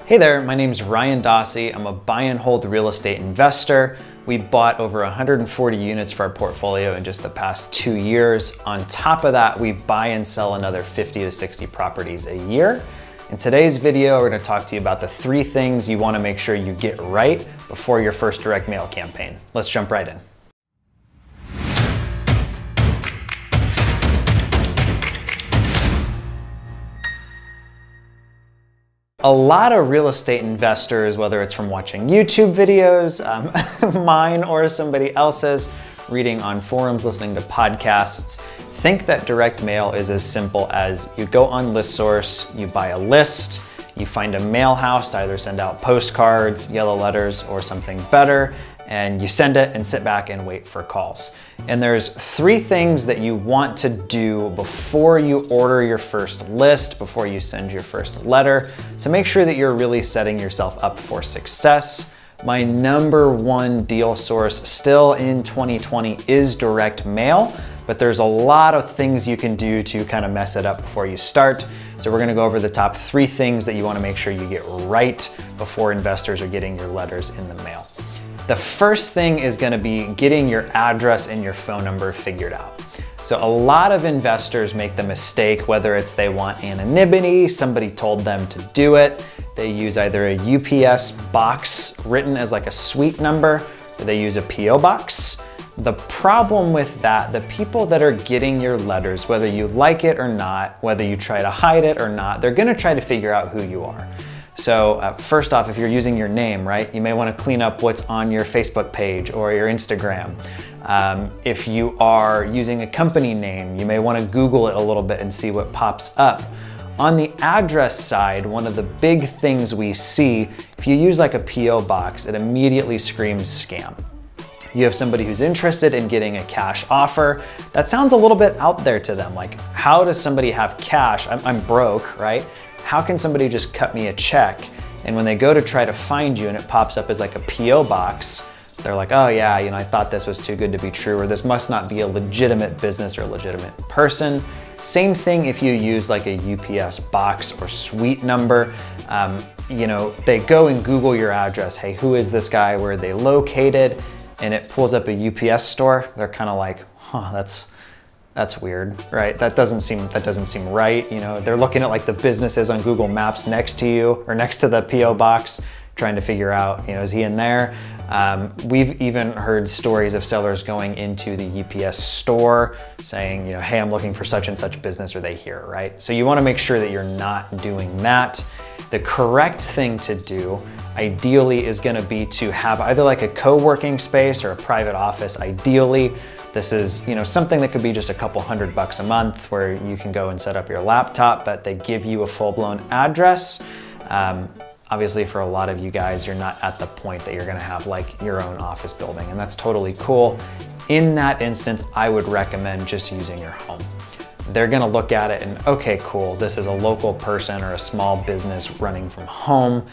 Hey there, my name's Ryan Dossi. I'm a buy and hold real estate investor. We bought over 140 units for our portfolio in just the past 2 years. On top of that, we buy and sell another 50 to 60 properties a year. In today's video, we're gonna talk to you about the 3 things you wanna make sure you get right before your first direct mail campaign. Let's jump right in. A lot of real estate investors, whether it's from watching YouTube videos, mine or somebody else's, reading on forums, listening to podcasts, think that direct mail is as simple as you go on ListSource, you buy a list, you find a mail house to either send out postcards, yellow letters, or something better, and you send it and sit back and wait for calls. And there's 3 things that you want to do before you order your first list, before you send your first letter, to make sure that you're really setting yourself up for success. My #1 deal source still in 2020 is direct mail, but there's a lot of things you can do to kind of mess it up before you start. So we're gonna go over the top 3 things that you wanna make sure you get right before investors are getting your letters in the mail. The first thing is gonna be getting your address and your phone number figured out. So a lot of investors make the mistake, whether it's they want anonymity, somebody told them to do it, they use either a UPS box written as like a suite number, or they use a PO box. The problem with that, the people that are getting your letters, whether you like it or not, whether you try to hide it or not, they're gonna try to figure out who you are. So first off, if you're using your name, right, you may want to clean up what's on your Facebook page or your Instagram. If you are using a company name, you may want to Google it a little bit and see what pops up. On the address side, one of the big things we see, if you use like a PO box, it immediately screams scam. You have somebody who's interested in getting a cash offer. That sounds a little bit out there to them. Like, how does somebody have cash? I'm broke, right? How can somebody just cut me a check? And when they go to try to find you and it pops up as like a PO box, they're like, oh yeah, you know, I thought this was too good to be true, or this must not be a legitimate business or a legitimate person. Same thing if you use like a UPS box or suite number. You know, they go and Google your address. Hey, who is this guy? Where are they located? And it pulls up a UPS store. They're kind of like, huh, that's weird, right? That doesn't seem right. You know, they're looking at like the businesses on Google Maps next to you or next to the PO box, trying to figure out, you know, is he in there? We've even heard stories of sellers going into the UPS store saying, you know, hey, I'm looking for such and such business, are they here, right? So you want to make sure that you're not doing that. The correct thing to do ideally is going to be to have either like a co-working space or a private office. Ideally, this is, you know, something that could be just a couple $100 a month where you can go and set up your laptop, but they give you a full-blown address. Obviously, for a lot of you guys, you're not at the point that you're gonna have like your own office building, and that's totally cool. In that instance, I would recommend just using your home. They're gonna look at it and, okay, cool, this is a local person or a small business running from home,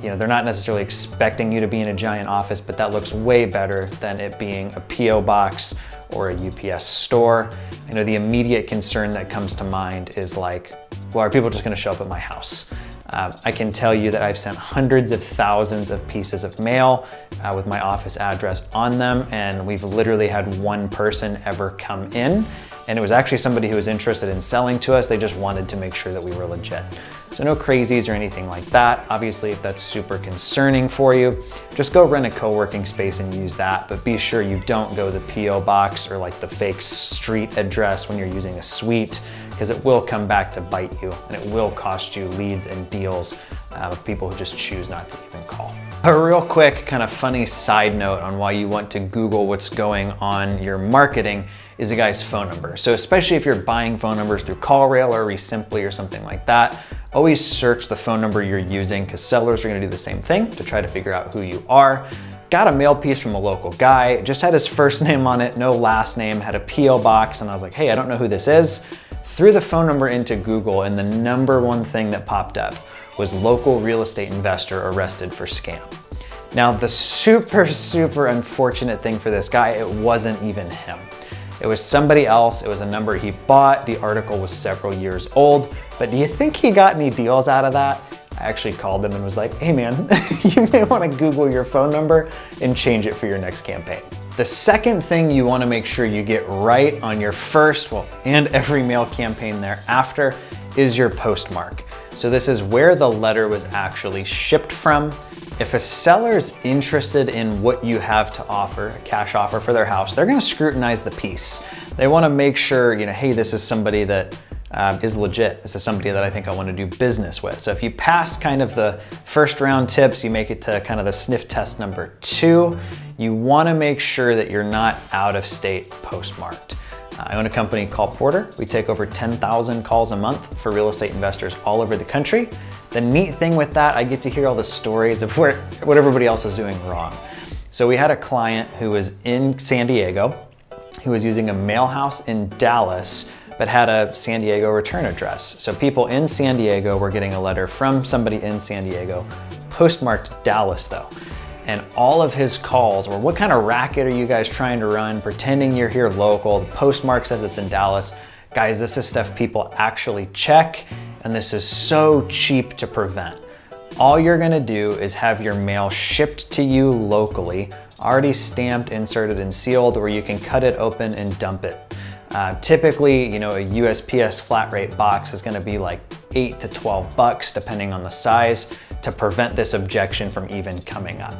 you know, they're not necessarily expecting you to be in a giant office, but that looks way better than it being a PO box or a UPS store. I know the immediate concern that comes to mind is like, well, are people just gonna show up at my house? I can tell you that I've sent hundreds of thousands of pieces of mail with my office address on them, and we've literally had 1 person ever come in, and it was actually somebody who was interested in selling to us. They just wanted to make sure that we were legit. So no crazies or anything like that. Obviously, if that's super concerning for you, just go rent a co-working space and use that, but be sure you don't go the PO box or like the fake street address when you're using a suite, because it will come back to bite you and it will cost you leads and deals of people who just choose not to even call. A real quick kind of funny side note on why you want to Google what's going on your marketing is a guy's phone number. So especially if you're buying phone numbers through CallRail or Resimpli or something like that, always search the phone number you're using, because sellers are gonna do the same thing to try to figure out who you are. Got a mail piece from a local guy, just had his first name on it, no last name, had a PO box, and I was like, hey, I don't know who this is. Threw the phone number into Google, and the #1 thing that popped up was local real estate investor arrested for scam. Now, the super unfortunate thing for this guy, it wasn't even him. It was somebody else, it was a number he bought, the article was several years old, but do you think he got any deals out of that? I actually called him and was like, hey man, you may want to Google your phone number and change it for your next campaign. The second thing you want to make sure you get right on your first, and every mail campaign thereafter, is your postmark. So this is where the letter was actually shipped from. If a seller's interested in what you have to offer, a cash offer for their house, they're gonna scrutinize the piece. They wanna make sure, hey, this is somebody that is legit. This is somebody that I think I wanna do business with. So if you pass kind of the first round tips, you make it to kind of the sniff test number 2, you wanna make sure that you're not out of state postmarked. I own a company called Porter. We take over 10,000 calls a month for real estate investors all over the country. The neat thing with that, I get to hear all the stories of what everybody else is doing wrong. So we had a client who was in San Diego, who was using a mail house in Dallas, but had a San Diego return address. So people in San Diego were getting a letter from somebody in San Diego, postmarked Dallas though. And all of his calls were, what kind of racket are you guys trying to run, pretending you're here local? The postmark says it's in Dallas. Guys, this is stuff people actually check, and this is so cheap to prevent. All you're gonna do is have your mail shipped to you locally, already stamped, inserted, and sealed, where you can cut it open and dump it. Typically, a USPS flat rate box is gonna be like $8 to $12, depending on the size, to prevent this objection from even coming up.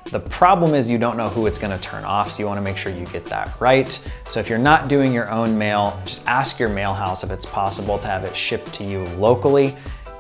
The problem is you don't know who it's gonna turn off, so you wanna make sure you get that right. So if you're not doing your own mail, just ask your mail house if it's possible to have it shipped to you locally.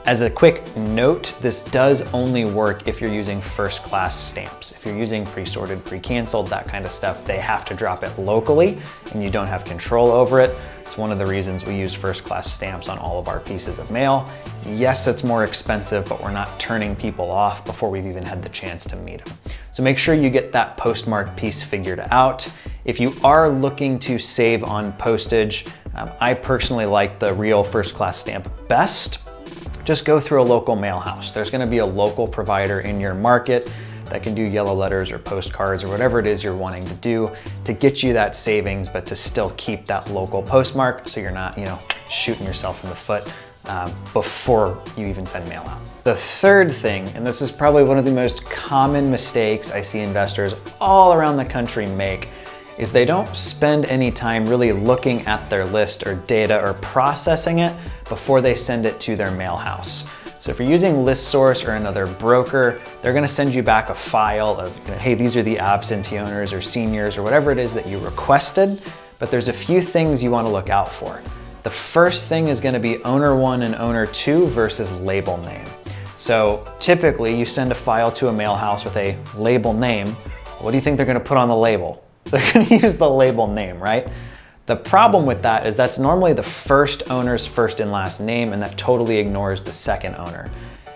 As a quick note, this does only work if you're using first class stamps. If you're using pre-sorted, pre-canceled, that kind of stuff, they have to drop it locally and you don't have control over it. It's one of the reasons we use first class stamps on all of our pieces of mail. Yes, it's more expensive, but we're not turning people off before we've even had the chance to meet them. So make sure you get that postmark piece figured out. If you are looking to save on postage, I personally like the real first class stamp best. Just go through a local mail house. There's gonna be a local provider in your market that can do yellow letters or postcards or whatever it is you're wanting to do to get you that savings, but to still keep that local postmark so you're not, shooting yourself in the foot before you even send mail out. The third thing, and this is probably one of the most common mistakes I see investors all around the country make, is they don't spend any time really looking at their list or data or processing it before they send it to their mail house. So if you're using ListSource or another broker, they're gonna send you back a file of, hey, these are the absentee owners or seniors or whatever it is that you requested, but there's a few things you wanna look out for. The first thing is gonna be owner 1 and owner 2 versus label name. So typically you send a file to a mail house with a label name. What do you think they're gonna put on the label? They're gonna use the label name, right? The problem with that is that's normally the first owner's first and last name, and that totally ignores the second owner.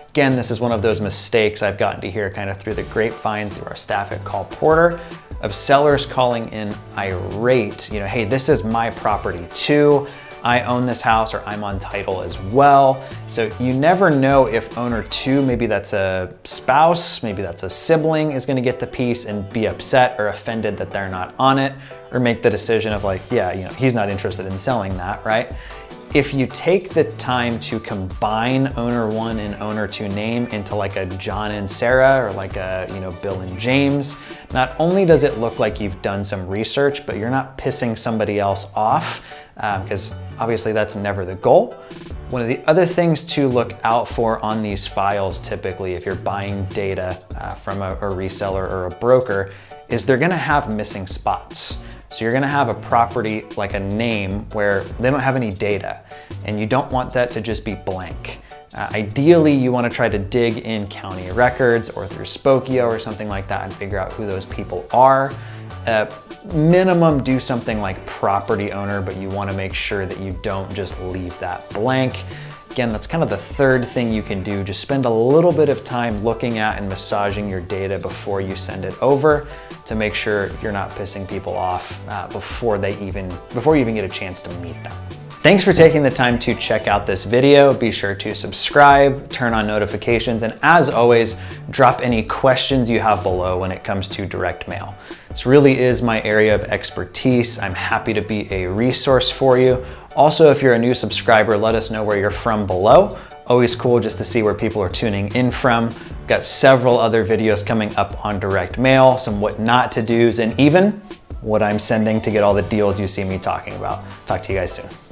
Again, this is one of those mistakes I've gotten to hear kind of through the grapevine, through our staff at Call Porter, of sellers calling in irate, hey, this is my property too. I own this house, or I'm on title as well. So you never know if owner 2, maybe that's a spouse, maybe that's a sibling, is gonna get the piece and be upset or offended that they're not on it, or make the decision of like, yeah, he's not interested in selling that, right? If you take the time to combine owner 1 and owner 2 name into like a John and Sarah, or like a Bill and James, not only does it look like you've done some research, but you're not pissing somebody else off, because obviously that's never the goal. One of the other things to look out for on these files, typically if you're buying data from a reseller or a broker, is they're gonna have missing spots. So you're gonna have a property like a name where they don't have any data, and you don't want that to just be blank. Ideally, you wanna try to dig in county records or through Spokio or something like that and figure out who those people are. Minimum, do something like property owner, but you wanna make sure that you don't just leave that blank. Again, that's kind of the third thing you can do. Just spend a little bit of time looking at and massaging your data before you send it over to make sure you're not pissing people off before you even get a chance to meet them. Thanks for taking the time to check out this video. Be sure to subscribe, turn on notifications, and as always, drop any questions you have below when it comes to direct mail. This really is my area of expertise. I'm happy to be a resource for you. Also, if you're a new subscriber, let us know where you're from below. Always cool just to see where people are tuning in from. Got several other videos coming up on direct mail, some what not to do's, and even what I'm sending to get all the deals you see me talking about. Talk to you guys soon.